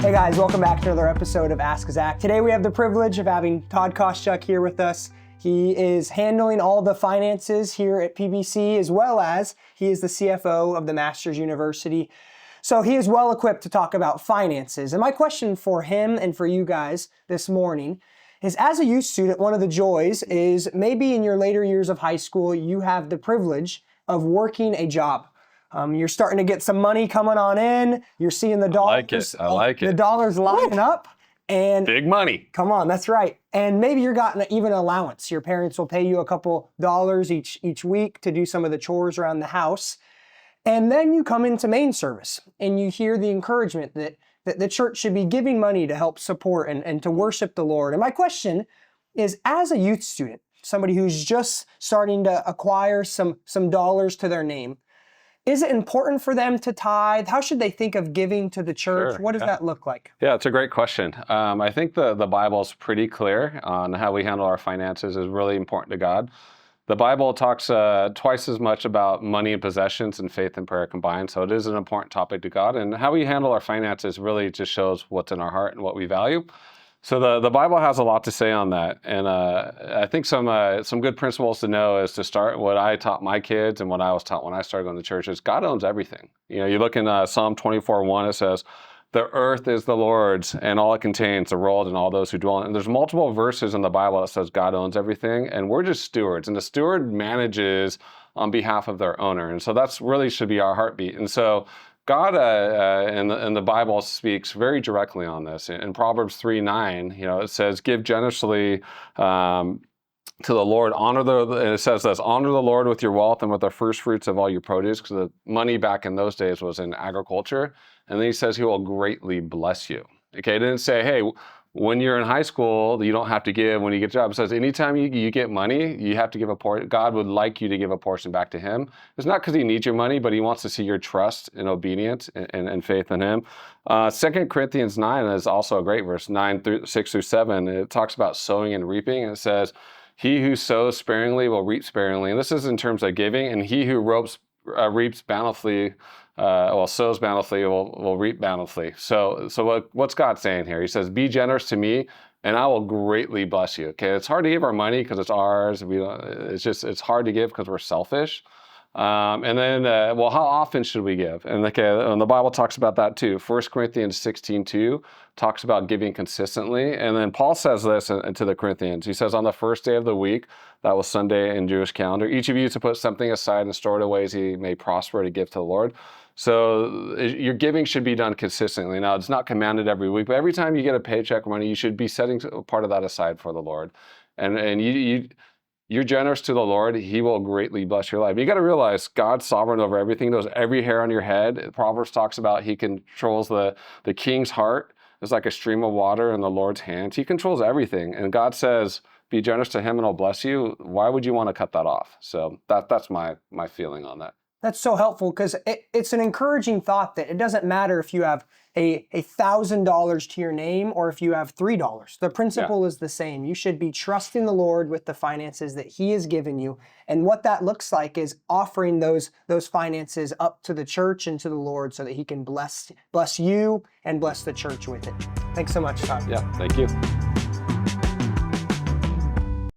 Hey guys, welcome back to another episode of Ask Zach. Today we have the privilege of having Todd Koschuk here with us. He is handling all the finances here at PBC, as well as he is the CFO of the Masters University. So he is well equipped to talk about finances. And my question for him and for you guys this morning is, as a youth student, one of the joys is maybe in your later years of high school, you have the privilege of working a job. You're starting to get some money coming on in. You're seeing the dollars. I like it. The dollars lining up. And Big money. come on, that's right. And maybe you're gotten even an allowance. Your parents will pay you a couple dollars each week to do some of the chores around the house. And then you come into main service and you hear the encouragement that the church should be giving money to help support and to worship the Lord. And my question is, as a youth student, somebody who's just starting to acquire some dollars to their name, is it important for them to tithe? How should they think of giving to the church? Sure, What does that look like? Yeah, it's a great question. I think the Bible is pretty clear on how we handle our finances is really important to God. The Bible talks twice as much about money and possessions and faith and prayer combined, so it is an important topic to God. And how we handle our finances really just shows what's in our heart and what we value. So the Bible has a lot to say on that, and I think some good principles to know is to start what I taught my kids and what I was taught when I started going to church is God owns everything. You know, you look in Psalm 24:1, it says, "The earth is the Lord's and all it contains, the world and all those who dwell in it." And there's multiple verses in the Bible that says God owns everything, and we're just stewards, and the steward manages on behalf of their owner, and so that's really should be our heartbeat. And so God in the Bible speaks very directly on this. In Proverbs 3:9, it says, "Give generously to the Lord, and it says this, honor the Lord with your wealth and with the first fruits of all your produce," because the money back in those days was in agriculture. And then he says he will greatly bless you. Okay, it didn't say, hey, when you're in high school, you don't have to give when you get a job. It says anytime you get money, you have to give a portion. God would like you to give a portion back to him. It's not because he needs your money, but he wants to see your trust and obedience and faith in him. 2 Corinthians 9 is also a great verse, 6-7. It talks about sowing and reaping. And it says, "He who sows sparingly will reap sparingly." And this is in terms of giving. "And he who reaps bountifully, sows bountifully will reap bountifully." So what's God saying here? He says, "Be generous to me, and I will greatly bless you." Okay, it's hard to give our money because it's ours. It's hard to give because we're selfish. And then, how often should we give? And the Bible talks about that too. 1 Corinthians 16:2 talks about giving consistently. And then Paul says this to the Corinthians. He says, "On the first day of the week," that was Sunday in Jewish calendar, "each of you to put something aside and store it away as he may prosper to give to the Lord." So your giving should be done consistently. Now, it's not commanded every week, but every time you get a paycheck or money, you should be setting part of that aside for the Lord. And you're generous to the Lord, he will greatly bless your life. You got to realize God's sovereign over everything, knows every hair on your head. Proverbs talks about he controls the king's heart. It's like a stream of water in the Lord's hands. He controls everything. And God says, be generous to him and he'll bless you. Why would you want to cut that off? So that's my feeling on that. That's so helpful because it's an encouraging thought that it doesn't matter if you have $1,000 to your name or if you have $3. The principle is the same. You should be trusting the Lord with the finances that he has given you. And what that looks like is offering those finances up to the church and to the Lord so that he can bless you and bless the church with it. Thanks so much, Todd. Yeah, thank you.